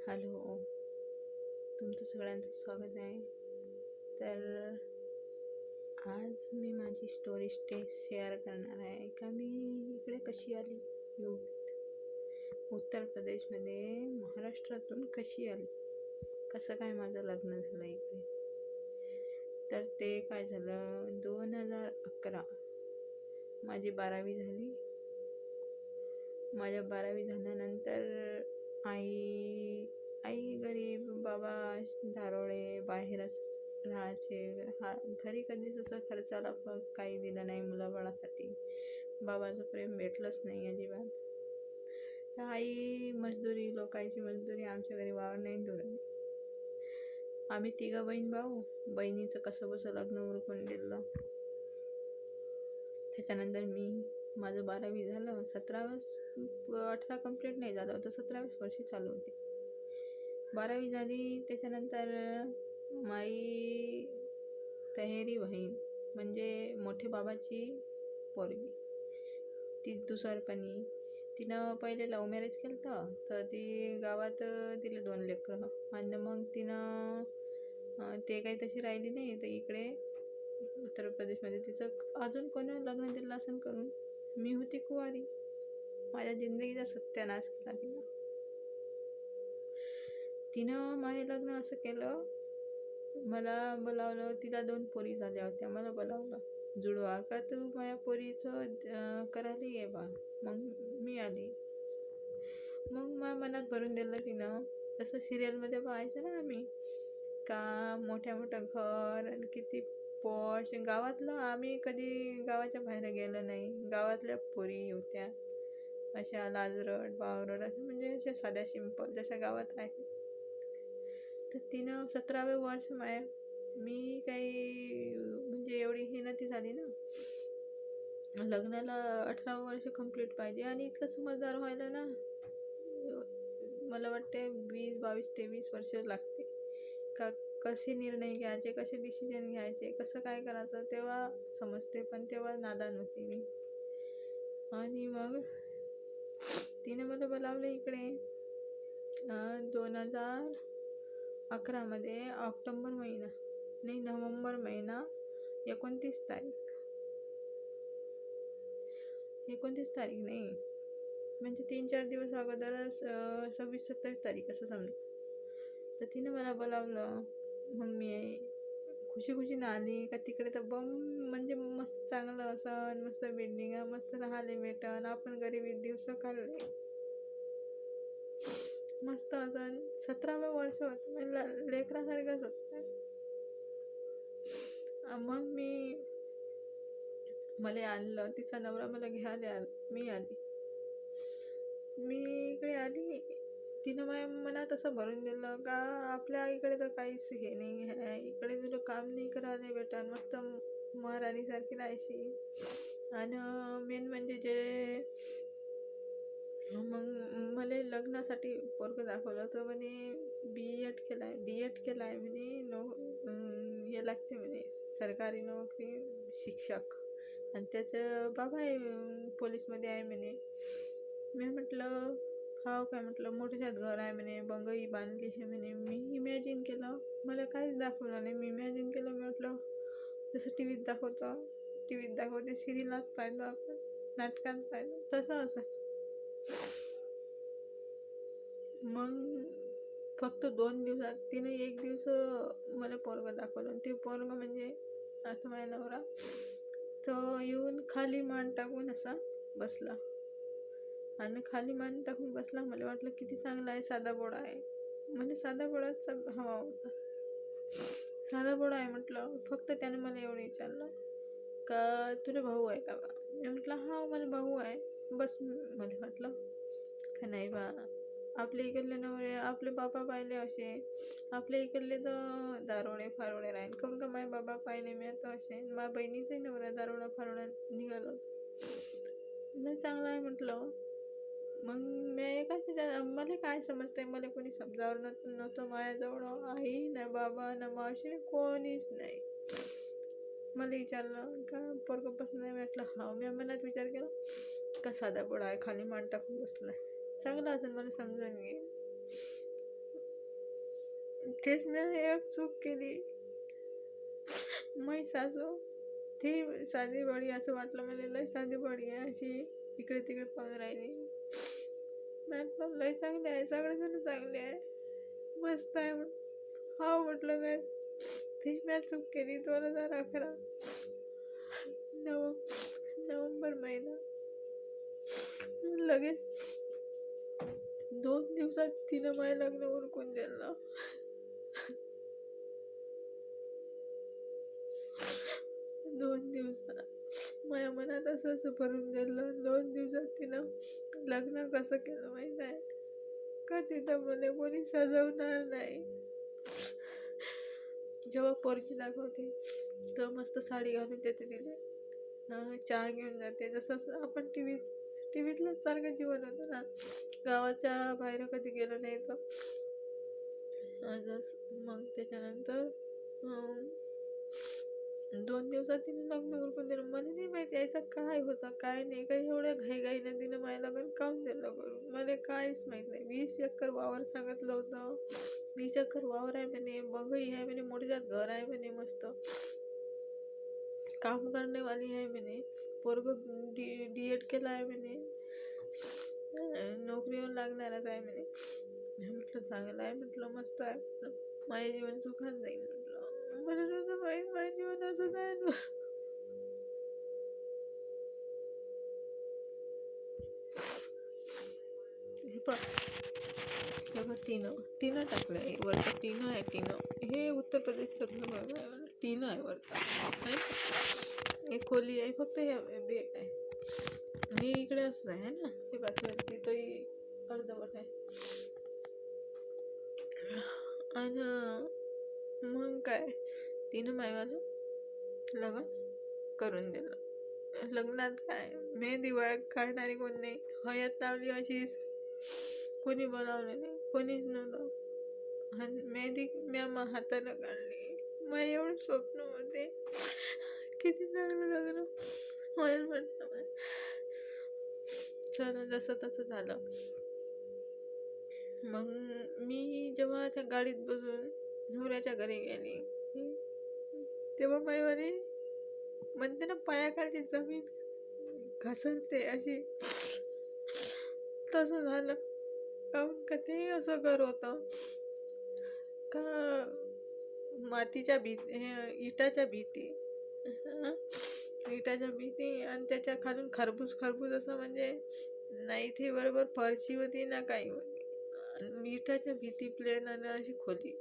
Hello, तुमचं सगळ्यांचं स्वागत आहे. तर आज मी माझी स्टोरी शेअर करणार आहे का मी इकडे कशी आली उत्तर प्रदेशमध्ये महाराष्ट्रातून कशी आली, कसं काय माझं लग्न झालं इकडे. तर ते काय झालं, 2011 माझी 12वी झाली. माझ्या 12वी झाल्यानंतर आई गरीब, बाबा दारोडे, बाहेरच राहायचे. घरी कधीच असं खर्चाला काही दिलं नाही मुलाबाळासाठी. बाबाचं प्रेम भेटलंच नाही अजिबात. तर आई मजदुरी, लोकांची मजदुरी, आमच्या घरी वावर नाही डोरली. आम्ही 3 बहीण भाऊ. बहिणीचं कसं बसं लग्न उरकून दिलं. त्याच्यानंतर माझं 12वी झालं. 18 कंप्लीट नाही झालं होतं, 17 वर्षी चालू होती. 12वी झाली. त्याच्यानंतर माई तहेरी बहीण म्हणजे मोठे बाबाची पोरगी, ती दुसरपणी तिनं पहिले लव्ह मॅरेज केलं. तर ती गावात तिला 2 लेकरं. आणि मग तिनं ते काही तशी राहिली नाही. तर इकडे उत्तर प्रदेशमध्ये तिचं अजून कोणी लग्न दिलं असं करून. मी होती कुवारी. माझ्या जिंदगीचा सत्यानाश केला तिनं माझे लग्न असं केलं. मला बोलावलं. तिला 2 पोरी झाल्या होत्या. मला बोलावलं, जुडवा का तू माझ्या पोरीचं करायला ये बा. मग मी आली. मग माझ्या मनात भरून दिलं तिनं. जसं सिरियलमध्ये पाहायचं ना आम्ही, का मोठ्या घर आणि किती पॉश. गावातलं आम्ही कधी गावाच्या बाहेर गेलं नाही. गावातल्या पोरी होत्या अशा लाजरट बावरट, असं म्हणजे अशा साध्या सिंपल जशा गावात आहे. तर तिनं 17वे वर्ष मी काही म्हणजे एवढी ही नव्हती झाली ना. लग्नाला 18 वर्ष कंप्लीट पाहिजे. आणि इतकं समजदार व्हायला ना मला वाटते 20, 22, 23 वर्ष लागते. का कसे निर्णय घ्यायचे, कसे डिसिजन घ्यायचे, कसं काय करायचं तेव्हा समजते. पण तेव्हा नादान होती मी. आणि मग तिने मला बोलावलं इकडे 2011 मध्ये ऑक्टोबर महिना नाही, नोव्हेंबर महिना 29 तारीख नाही, म्हणजे 3-4 दिवस अगोदरच 26-27 तारीख असं समजा. तर तिने मला बोलावलं. मग मी खुशी आली. का तिकडे तर बम म्हणजे मस्त चांगलं असं, मस्त बिल्डिंग, मस्त राहायला भेटन. आपण गरिबी दिवस काढले मस्त असं. 17वे वर्ष होतं, म्हणजे लेकरासारखंच होतं. मग मला आणलं. तिचा नवरा मला घ्यायला मी इकडे आली. तिनं माझ्या मनात असं भरून दिलं का आपल्या इकडे तर काहीच हे नाही आहे. इकडे तुला काम नाही करायला भेटन. मस्त महाराणीसारखी राहायची. आणि मेन म्हणजे जे मग मला लग्नासाठी पोरगं दाखवलं तर म्हणे D.Ed केलाय म्हणे. हे लागते म्हणे सरकारी नोकरी, शिक्षक. आणि त्याचं बाबा आहे पोलीसमध्ये आहे म्हणे. मी म्हटलं हाव काय. म्हटलं मोठ्याच्यात घर आहे म्हणे, बंगई बांधली आहे म्हणे. मी इमॅजिन केलं, मला काहीच दाखवलं नाही. मी इमॅजिन केलं. मी म्हटलं जसं टीव्हीत दाखवते, सिरियलात पाहिलं, आपण नाटकात पाहिलं तसं असं. मग फक्त 2 दिवसात तिने 1 दिवस मला पोरगं दाखवलं. ते पोरगं म्हणजे आता माझा नवरा. तो येऊन खाली मान टाकून असा बसला. आणि खाली मान टाकून बसला. मला वाटलं किती चांगला आहे, साधा बोडा आहे. म्हणजे साधा बोडाचा हवा होता. साधा बोडा आहे म्हटलं. फक्त त्याने मला एवढं विचारलं का तुला भाऊ आहे का बा. मी म्हटलं हा मला भाऊ आहे. बस. मला वाटलं का नाही बा, आपल्या इकडले नवरे आपले बाबा पाहिले असे, आपल्या इकडले तर दारोडे फारोडे राहील. काऊन का माझे बाबा पाहिले मी आता असे. माझ्या बहिणीचाही नवरा दारोडा फारोडा निघालो. नाही चांगला आहे म्हटलं. मग मी मला काय समजते, मला कोणी समजावर नव्हतं. माझ्याजवळ आई ना बाबा ना मावशी कोणीच नाही. मला विचारलं का पोरगं बसलं नाही. म्हटलं हा. मी मनात विचार केला का साधा पोळा आहे, खाली मान टाकून बसलाय, चांगला असेल, मला समजून घे. तेच मी एक चूक केली. मै सासू ती साधी बडी असं वाटलं मला, लय साधी बडी आहे, अशी इकडे तिकडे पाहून राहिली. म्हटलं लय चांगली आहे, सगळेजण चांगले आहे, मस्त आहे. हा म्हटलं मी ती मी चूक केली. 2011 नोव्हेंबर महिना. लगेच 2 दिवसात तिनं माझं लग्न उरकून दिलं. 2 दिवसात माझ्या मनात असं भरून दिलं. 2 दिवसात तिनं लग्न कसं केलं माहित आहे का? तिथं मला कोणी सजवणार नाही. जेव्हा पोरगी दाखवते तेव्हा मस्त साडी घालून देते तिला, चहा घेऊन जाते. जसं आपण टीव्हीतलं सारखं जीवन होतं ना. गावाच्या बाहेर कधी गेलो नाही तर मग त्याच्यानंतर 2 दिवसात तिने लग्न उरकून दिलं. मला नाही माहिती यायचं काय होतं काय नाही. काही एवढ्या घाईघाईनं तिनं माझ्या लग्न काढून दिलं करून, मला काहीच माहित नाही. 20 एकर वावर सांगितलं होतं. 20 एकर वावर आहे म्हणे, बंगई आहे म्हणे, मोठीजात घर आहे म्हणे, मस्त काम करणे वाली आहे म्हणे, पोरग डीएड केला आहे म्हणे, नोकरीवर लागणारच आहे म्हणे. मी म्हटलं चांगलं आहे, म्हटलं मस्त आहे, म्हटलं माझे जीवन सुखात जाईल. म्हटलं मला नव्हतं माहीत माझे जीवन असं जाईल. हे बघ तिनं टाकलं आहे वरतं. टीनं आहे, टीनं. हे उत्तर प्रदेशचं घर आहे, टीनं आहे वरतं. एक खोली आहे, फक्त हे बेट आहे. हे इकडे असं आहे ना, हे बाजूवरती तरी अर्धवट आहे. आणि मग काय तिनं मायवालं लग्न करून दिलं. लग्नात काय मेहंदी काढणारी कोण नाही, हळद लावली अशीच, कोणी बोलावलं नाही, कोणीच नव्हतं. आणि मेहंदी म्या हातानं काढली. माझे एवढे स्वप्न होते किती चांगलं लग्न होईल म्हटलं. चला जसं तसं झालं. मग मी जेव्हा त्या गाडीत बसून नवऱ्याच्या घरी गेली तेव्हा माझी म्हणते ना पायाखालची जमीन घसरते अशी, तसं झालं. काहून का ते असं घर होतं का मातीच्या इटाच्या भीती आणि त्याच्या खालून खरबूज असं, म्हणजे नाही ते बरोबर फरशी होती ना काही होती. इटाच्या भीती प्लेन आणि अशी खोली.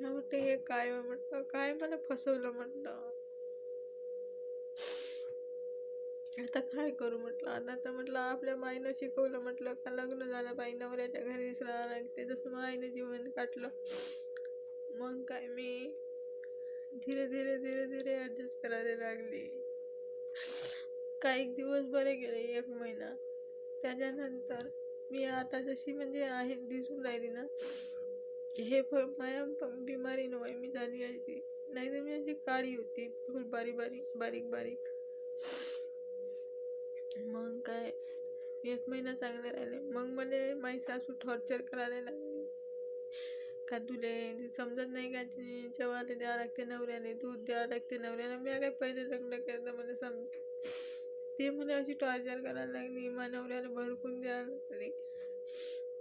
म्हटलं हे काय, म्हटलं काय मला फसवलं म्हटलं. आता काय करू म्हटलं. आता तर म्हटलं आपल्या माईनं शिकवलं म्हटलं का लग्न झालं पाहिजे, नवऱ्याच्या घरीच राहावं लागते, जसं माईनं जीवन काढलं. मग काय मी धीरे धीरे धीरे धीरे ऍडजस्ट करायला लागली. काही दिवस बरे गेले, 1 महिना. त्याच्यानंतर मी आता जशी म्हणजे आहे दिसून राहिली ना, हे माझ्या बिमारी नव्हे मी झाली अशी, नाही तर मी अशी काळी होती बिलकुल, बारीक बारीक. मग काय 1 महिना चांगले राहिले. मग मला माझी सासू टॉर्चर करायला लागली का तुले समजत नाही का, जेवायला द्यावं लागते नवऱ्याने, दूध द्यावं लागते नवऱ्याला. मी काय पहिले लग्न केलं मला ते मला अशी टॉर्चर करायला लागली. माझ्या नवऱ्याला भडकून द्यायला लागली.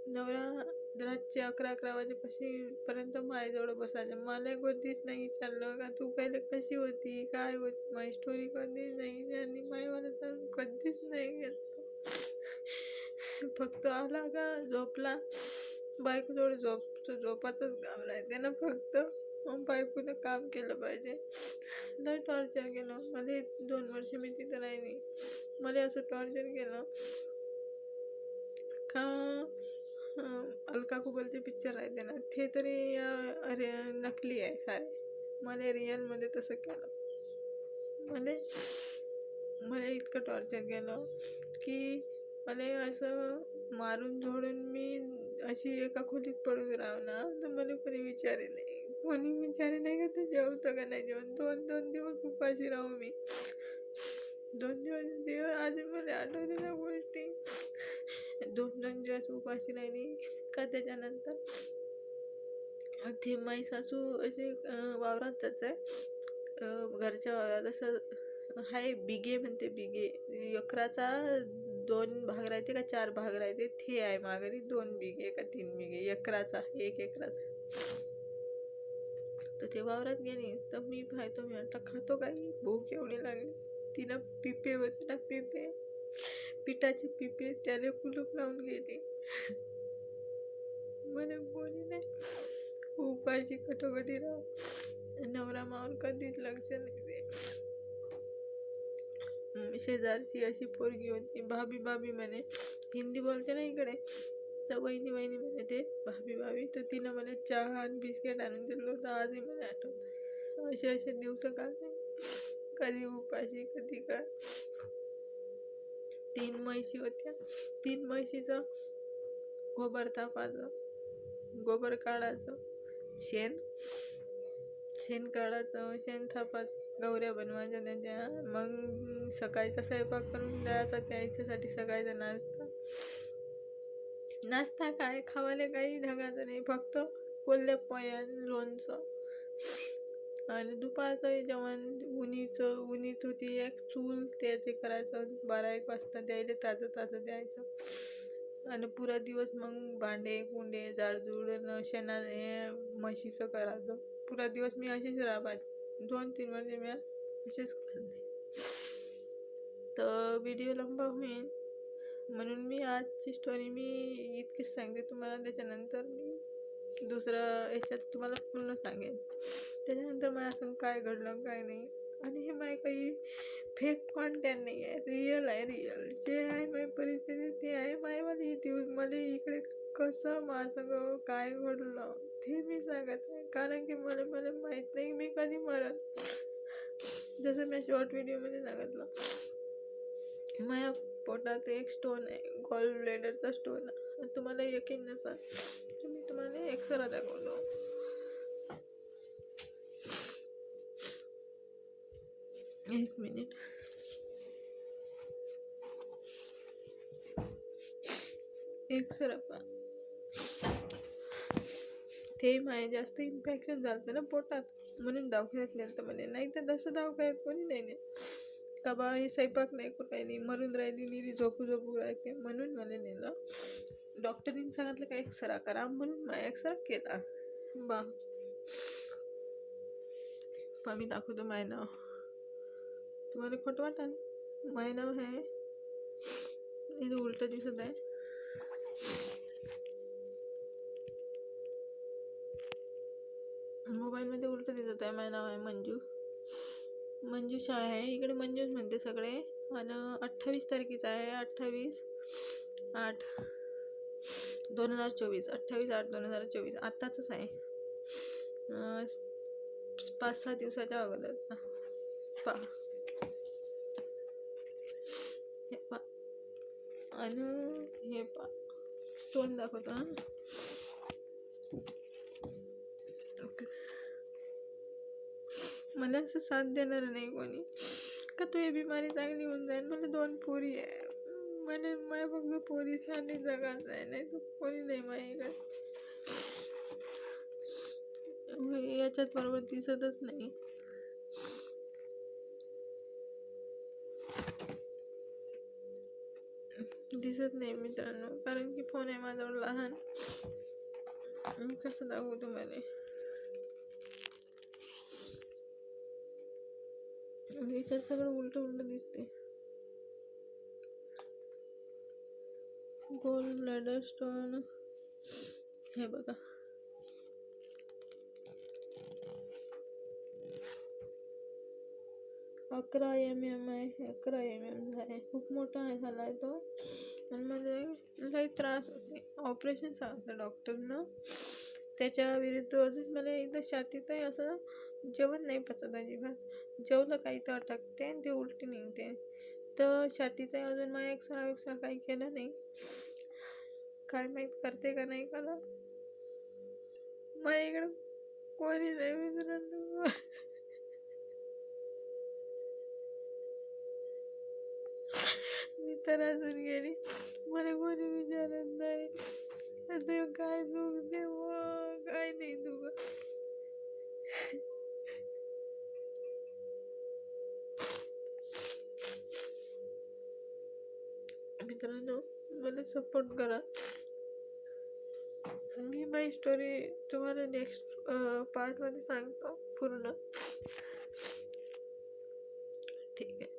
नवरा रातचे 11 वाजेपर्यंत माझ्याजवळ बसायचं. मला कधीच नाही विचारलं का तू पहिले कशी होती काय होती, माझी स्टोरी कधीच नाही. आणि मायवाला तर कधीच नाही घेतलं. फक्त आला का झोपला, बायकोजवळ झोपातच काम राहते ना फक्त. मग बायकोनं काम केलं पाहिजे. लय टॉर्चर केलं मला. 2 वर्ष मी तिथं राहिली. मला असं टॉर्चर केलं का अलका कुबलचे पिक्चर राहते ना, ते तरी अरे नकली आहे सारे. मला रिअलमध्ये तसं केलं. मला इतकं टॉर्चर केलं की मला असं मारून झोडून मी अशी एका खोलीत पडून राहू ना, तर मला कोणी विचारे नाही का तू जेवतं का नाही जेवण. 2 दिवस उपाशी राहू मी. 2 दिवस आज मला आठवते त्या गोष्टी. 2 दिवस उपाशी राहिली का. त्याच्यानंतर ते माई सासू असे वावरात जात आहे, घरच्या वावरात असं हाय बिगे म्हणते, बिगे एकराचा 2 भाग राहते का 4 भाग राहते, ते आहे माघारी 2 बिगे का 3 बिगे एकराचा, 1 एकराचा. तर ते वावरात गेली तर मी पाहतो, मी म्हटलं खातो काही, भूक एवढी लागली. तिनं पिपे होते ना, पिपे पिठाचे पिपे त्याला कुलूप लावून गेली. मला कोणी नाही, उपाशी कटोकटी राहू. नवरा मावर कधीच लक्ष नाही दे. शेजारची अशी पोरगी होती, भाभी भाभी म्हणे, हिंदी बोलते ना इकडे, तर वहिनी वहिनी म्हणे ते भाभी भाभी. तर तिनं मला चहा आणि बिस्किट आणून दिलं होतं, आजही मला आठवतं. असे असे दिवस काढले, कधी उपाशी कधी काय. 3 म्हशी होत्या, 3 म्हशीचं गोबर तापायचं, गोबर काढायचं, शेण काढायचं, शेण थापायचं, गौऱ्या बनवायच्या त्याच्या. मग सकाळचा स्वयंपाक करून द्यायचा त्याच्यासाठी, सकाळचा नाश्ता काय खावाले काही ढगाचं नाही, फक्त कोल्हे पोया लोणचं. आणि दुपारचं जेवण उन्हीत होती एक चूल, त्याचे करायचं 12-1 वाजता द्यायला, ताजं द्यायचं. आणि पुरा दिवस मग भांडे कुंडे जाडजूड शेणा हे म्हशीचं करायचं. पुरा दिवस मी अशीच राहायची, 2-3 वर्ष मी असेच खाल्ले. तर व्हिडिओ लंबा होईल म्हणून मी आजची स्टोरी मी इतकीच सांगते तुम्हाला. त्याच्यानंतर मी दुसरं याच्यात तुम्हाला पूर्ण सांगेन, त्याच्यानंतर मला असं काय घडलं काय नाही. आणि हे माझे काही फेक कॉन्टेंट नाही आहे, रिअल आहे. रिअल जे आहे माझी परिस्थिती ते आहे. मला इकडे कसं माझं काय घडलं ते मी सांगत आहे, कारण की मला माहीत नाही मी कधी मरल. जसं मी शॉर्ट व्हिडिओमध्ये सांगितलं, माझ्या पोटात एक स्टोन आहे, गॉल ब्लॅडरचा स्टोन. तुम्हाला यकीन नसेल तर मी तुम्हाला एक्सरा दाखवतो. एक मिनिट. एक्सरा पहा, ते माझ्या जास्त इन्फेक्शन झालं ना पोटात, म्हणून दवाखान्यात नेलं म्हणे. नाही तर तसं दवाखान्यात कोणी नाही ने का बा हे स्वयंपाक नाही करू राहिली, मरून राहिली, निरी झोपू राहते, म्हणून मला नेलं. डॉक्टरीने सांगितलं का एक्सरा करा, म्हणून माझा एक्सरा केला. बा मी दाखवतो माझं नाव, तुम्हाला खोटं वाटेल. माझं नाव आहे, इथं उलट दिसत आहे, मोबाईलमध्ये उलट दिसत आहे. माझं नाव आहे मंजुषा आहे, इकडे मंजूच म्हणते सगळे. आणि 28 तारखेचा आहे, 28/8/2024, 28/8/2024, आत्ताच आहे, 5-6 दिवसाच्या अगोदर. पहा हे पहा, आणि हे पहा स्टोन दाखवतो. मला असं साथ देणार नाही कोणी का तू हे बिमारी चांगली होऊन जाईल. मला 2 पोरी आहे, माझ्या फक्त पोरीसाठी जगायचं आहे, नाही तर कोणी नाही माझ्याकडे. याच्यात बरोबर दिसतच नाही, मित्रांनो, कारण की फोन आहे माझ्यावर लहान. मी कसं दाखवू तुम्हाला. याच्यात सगळं उलट दिसते. गोल ब्लॅडर स्टोन हे बघा, अकरा mm आहे, 11 mm आहे, खूप मोठा आहे झालाय तो. आणि मला काही त्रास होते, ऑपरेशन सांगितलं डॉक्टरनं. त्याच्या विरुद्ध अजून मला एकदा छातीत आहे, असं जेवण नाही पचत अजिबात, जेवलं काही तर अटकते आणि ते उलटी निघते. तर छातीचा अजून मला एक्सरा काही केलं नाही, काय माहीत करते का नाही करत. माझ्या इकडं कोणी नाही मित्रांनो. मी तर अजून गेली, मला कोणी विचारत नाही तू काय दुख दे, काय नाही दुख. मित्रांनो, मला सपोर्ट करा. मी माझी स्टोरी तुम्हाला नेक्स्ट पार्टमध्ये सांगतो पूर्ण. ठीक आहे.